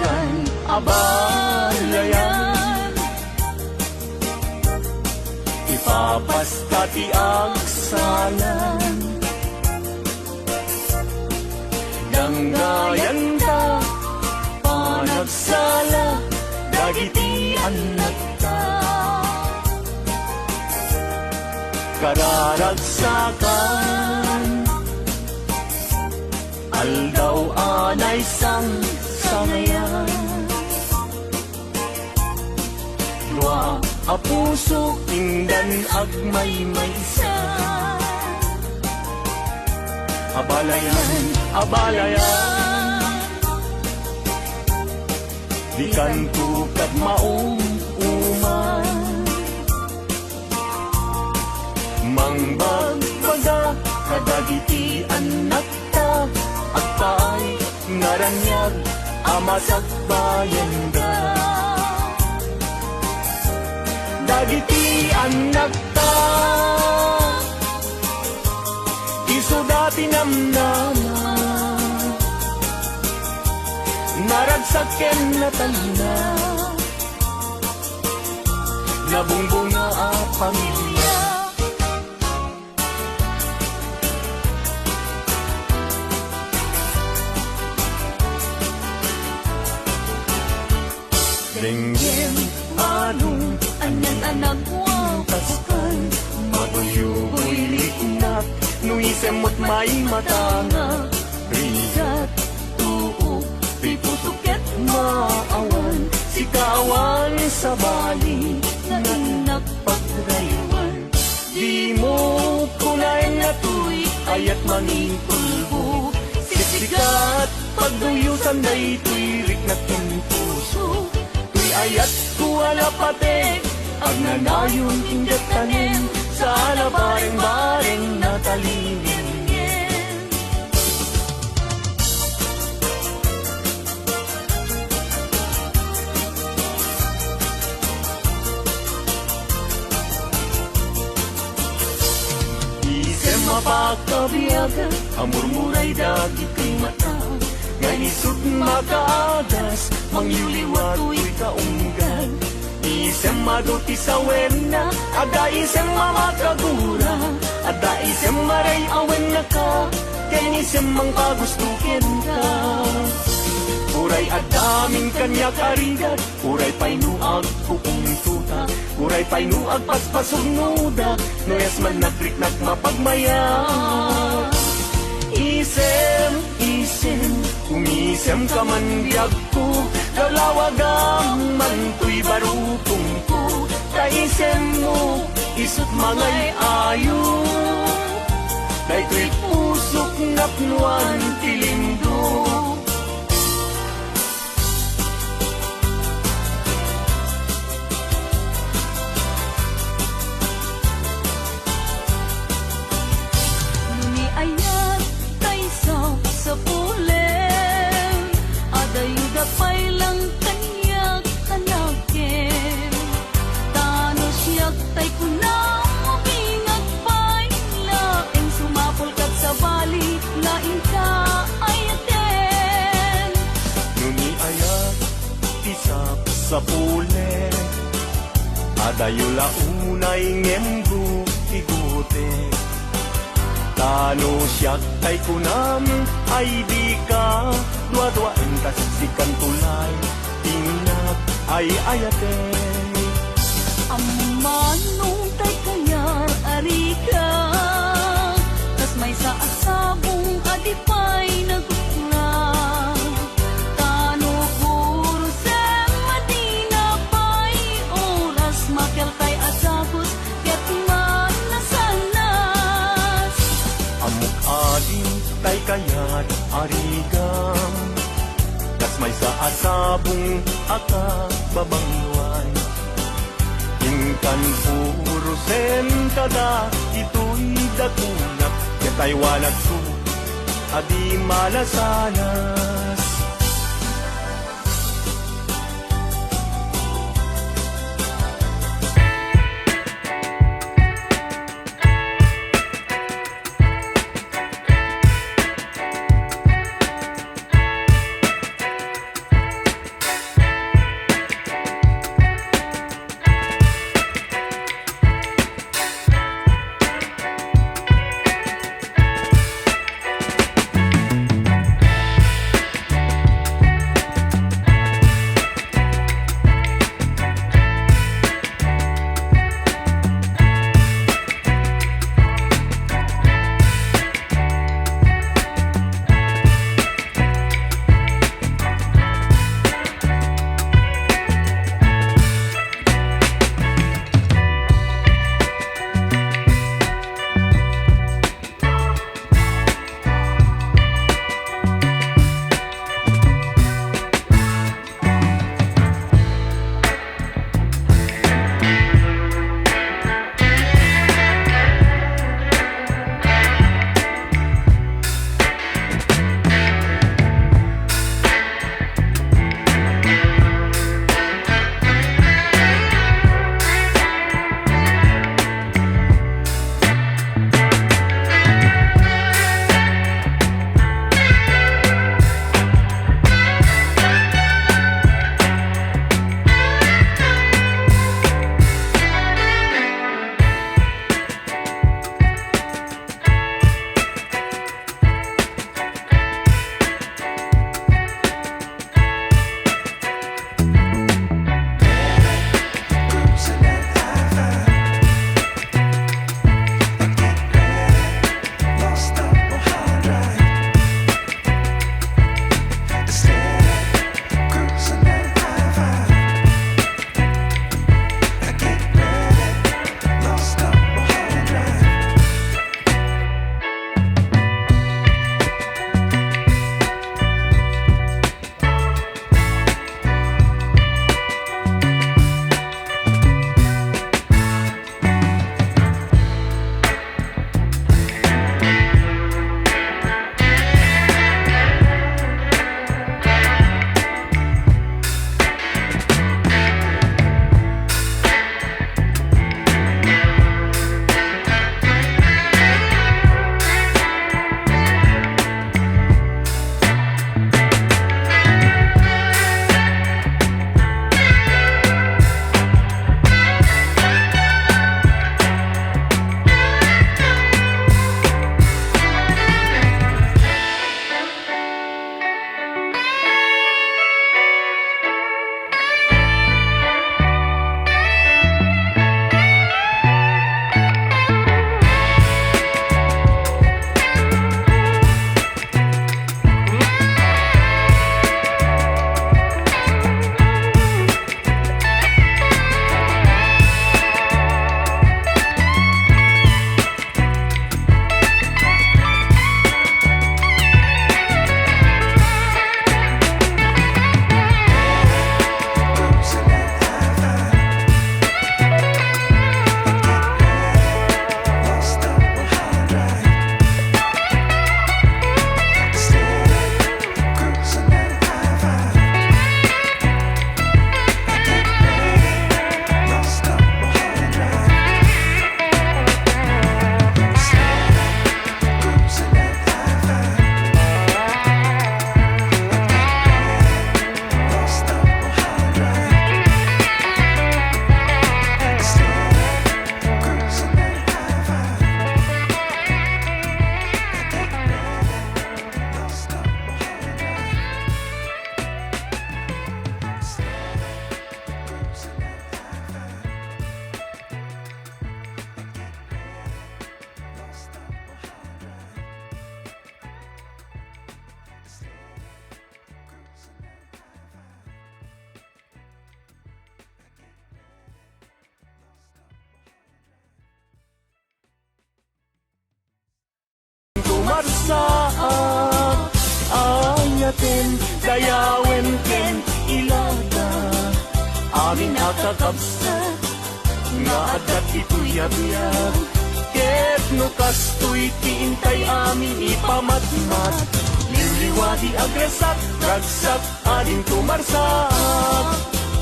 kan abalayan. Ipapastati ang salan, danggayan ta panagsala, dagiti anak ta. Kararagsakan, aldaw anay sang sangayan. Dua a puso tingdan agmay-maysa, abalayan, abalayan. Di kan tukad maong uman, mangbagbaga kadagiti anak ta, at taay ngaranyag amasak bayan da. Dagiti anak ta, iso dati namnama, naragsaken na tanda, nabungbunga a pamilya. Lenggem anong anan-anak wang pasukan, matuyugoy liknak, nuisem mo't may matanga. Rigat, tuo, pipusuket maawan, sikawan sa bali, nanak pagraywan. Di mo kulay na tuy, ayat manipulbo, sisikat, pagduyusan day tuirik na puso. Ayat ku alapate, ang nanayon indat tanim, sa alabareng-bareng natalinin. Isem mapakabiyagan, ang murmuray dagit kay mata,ganisut makaagas, mangyuliwat uy kaunggan. Isem maduti sa wena, ada isem mamakagura, ada isem maray awen na ka, ken isem mang pagustukin ka. Uray adaming kanya karigat, uray painuag kukong tuta, uray painuag paspasog nuda, noyas man nakriknak mapagmaya. Isem, isem, umisem ka man biyag ko, kalawagang mantuy barupong ko. Kaisem mo, isut mangay ayo, daytoy pusok napnuan tilindo. Sa pule, adayo launay ngembu igute. Tano siyak tay kunam, ay di ka, dua-dua entas sikan tulay, tingnak ay ayate. Amanong tay kanyar arika, tas may sa asabong adipay nagukla. Tano puro sem madina pay, oras makel tay asabos, ket man nasanas. Amok adin tay kanyat arigam, tas may sa asabong akababangluan. Ingkan puro sen kada, ito'y dakunap, katay wanag ko, adi malasanas. dayawen ken ilaga amin akakabsat nga adat ito'y yabiyag ket no kastoy tiintay amin ipamatmat liwliwadi agresak ragsak ading tumarsak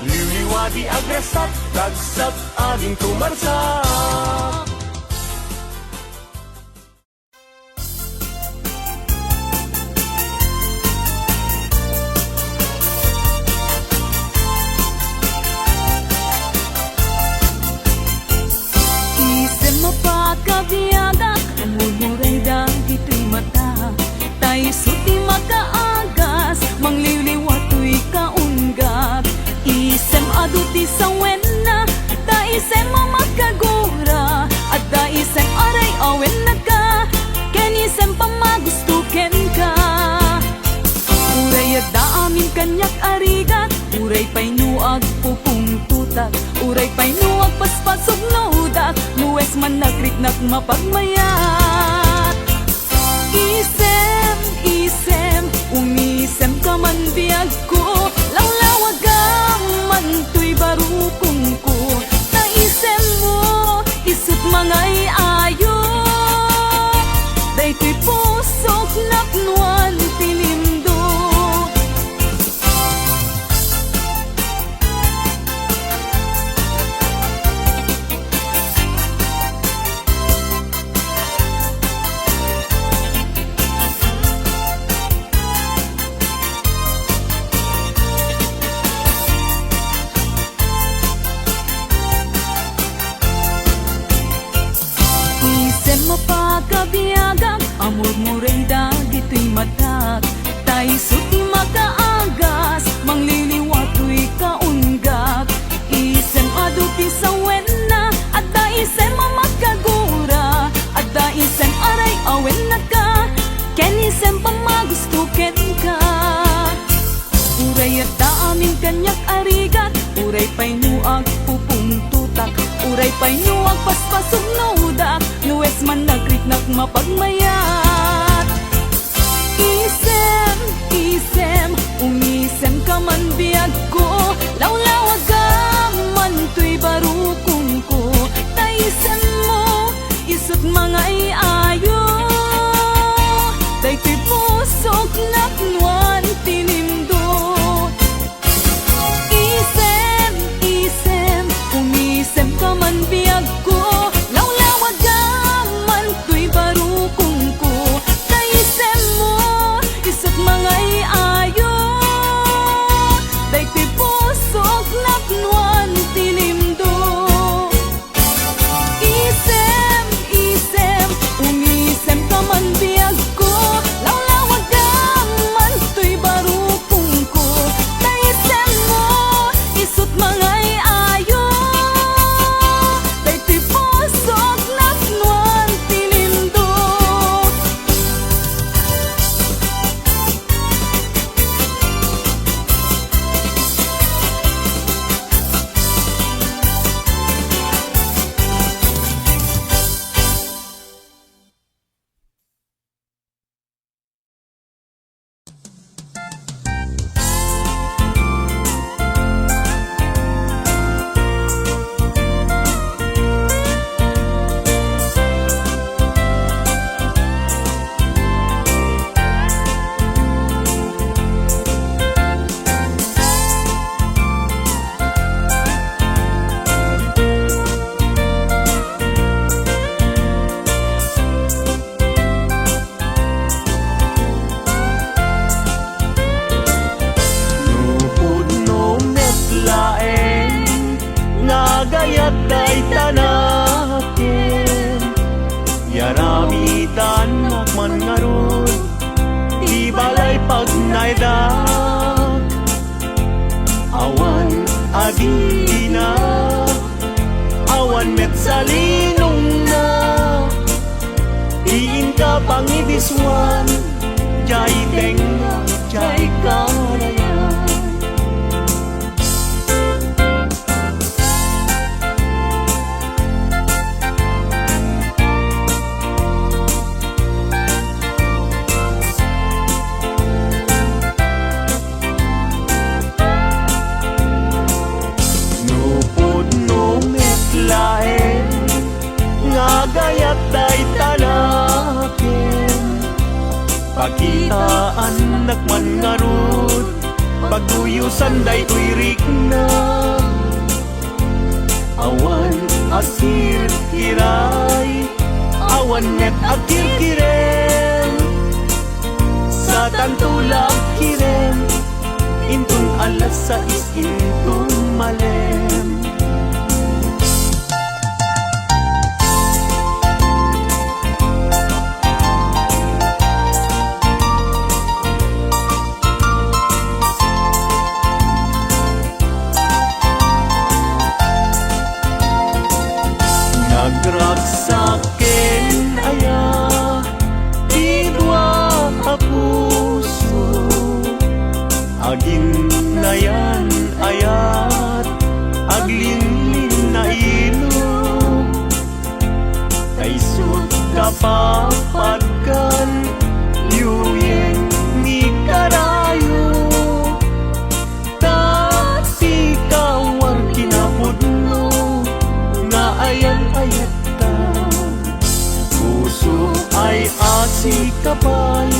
liwliwadi agresak ragsak ading tumarsak. Mapakabiyaga, ang murmuray dagito'y mata tayo suti makaagas, mangliliwato'y kaunggat isem aduti sa wena, daisem mamakagura at daisem aray awen na ka kenisem pamagustuken ka uray at daamin kanyak arigat uray pa'y nuag pupung tutak uray pa'y nuag paspasog nodak nuwes man nagritnak mapagmayat isem, isem, umisem ka man biyag ko lawlawagam man to'y barukong ko na isem mo isut mangay ayo day to'y pusok napnuan tilindo. Mapakabiyagang amor mo rin dagito'y matak tayo suti makaagas mangliliwato'y kaunggat isem aduti sa wena at daisem mamakagura at daisem aray awen na ka kenisem pamagustuken ka uray at daamin kanyak arigat uray pa'y nuag pupung tutak uray pa'y nuag paspasog nodak nuwes man nagritnak mapagmayat isem, isem, umisem ka man biyag ko lawlawagam man to'y barukong ko taisem mo isut mga iayo day to'y pusok napnuan tinimdot isem, isem, umisem ka man biyag ko lawlawagam man to'y barukong ko taisem mo isut mga iayo day to'y pusok napnuan tinimdot isem, isem, umisem ka man biyag ko lawlawagam man to'y barukong ko taisem mo isut mga iayo day to'y pusok napnuan tinimdot. Gayat day tanaken yaramitan akman ngaron di balay pag naidak awan adina awan met salinong na diin ka pangibiswan jay tenga jay karayan. Pakitaan nakman nga rod, pagtuyusan day tuirik na. Awan akir kiray, awan net akir kiren. Sa tantulak kiren, intun alas sa intun malem. Nagragsaken aya, didwa a puso, agin na yan ayat, aglinlin na ilog. Kaisut kapapagkan, yuyeng ni karayo. Tati kawar kinapudno, nga ayat ta. Puso ay asi kapay,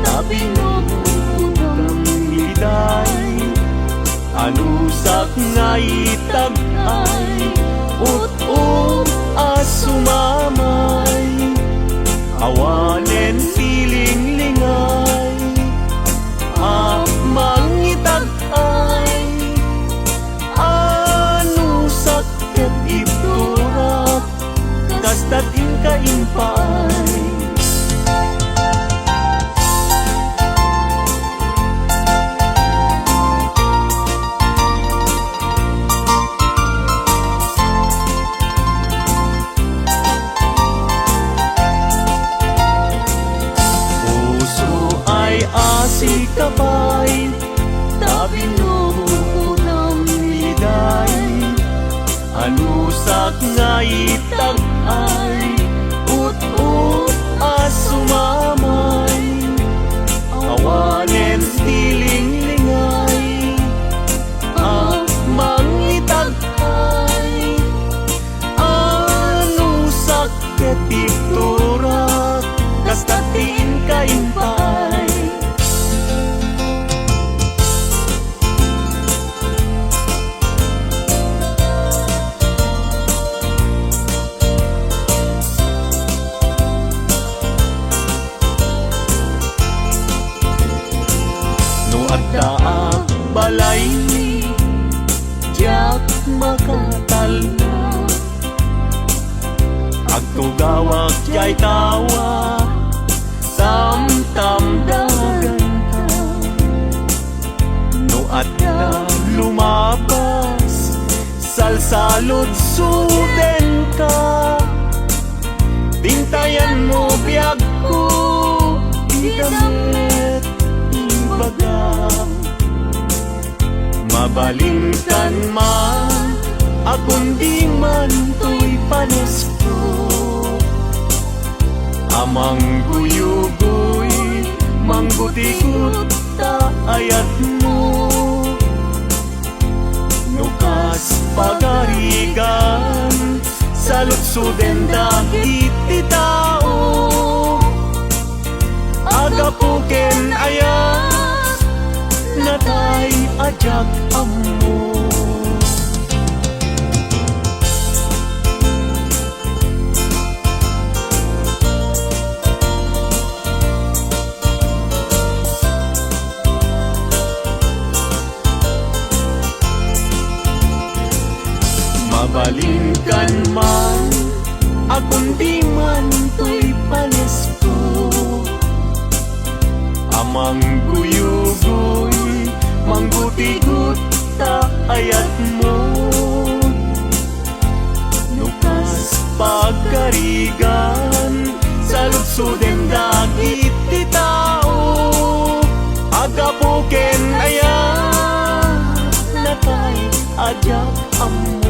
nabinubutang liday. Anusak nga itag ay, ut-ut asumamay. Awanen piling lingay, mangitag ay. Anusak ket iturak, kastatin kaimpay. Si kabay, tabinuho ng liday. Anusak nga itag ay, ut-ut asumamay. Awanen tiling lingay, mangitag ay. Anusak ketiturak, kastatin kaimpay. Daag balay ni jak makatalna, agtugawag jay tawa, tamtam dagan ka. No adda lumabas, salsalot suden ka. Tintayan mo biyag ko, idamit bagang. Mabalingkan man, akong di man to'y panis ko. Amang guyugoy, manggutikot ta ayat mo. Nukas pagarigan, sa lutsuden dagit ti tao. Agapuken ayat, natay ajak ammo. Mabalingkan man, akong di man to'y panis ko. Amang guyugoy, mangguti-gut ta ayat mo. Nukas pagkarigan, sa lutsuden dagit ti tao. Agapuken ayan, natay ajak ammo.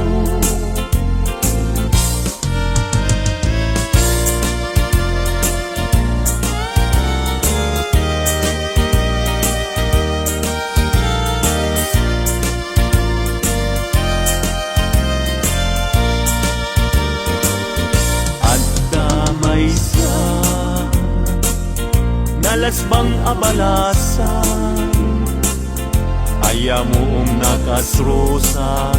nalasbang abalasan, ayamoong nakasrosas,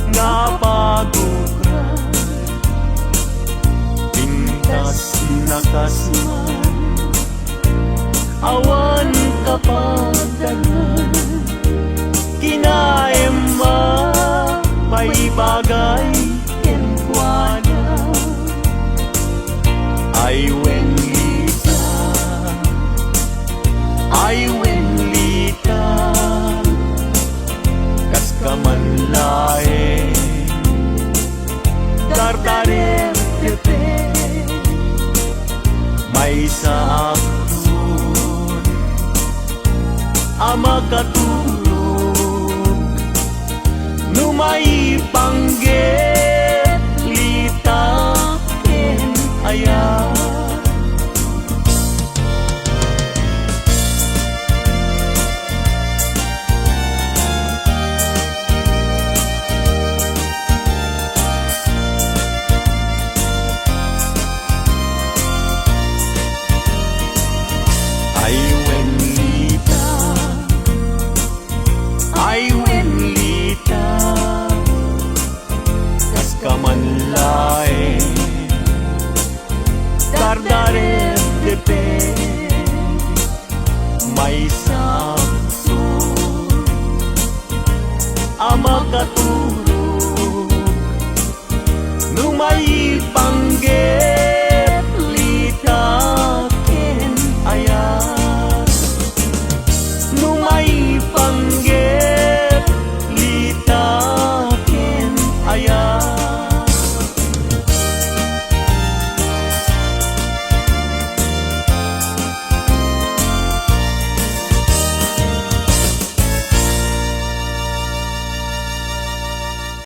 napagukran, pintas nakasman, awan kapadanan, kinaema may bagay kenkwana, ay wenlita, ay wenlita, kas kamanlae, dardarer tepe, may saakton, ama katulog, numay panggit, lita ken aya. Ay wenlita, ay wenlita, kas kamanlae, dardarer tepe, may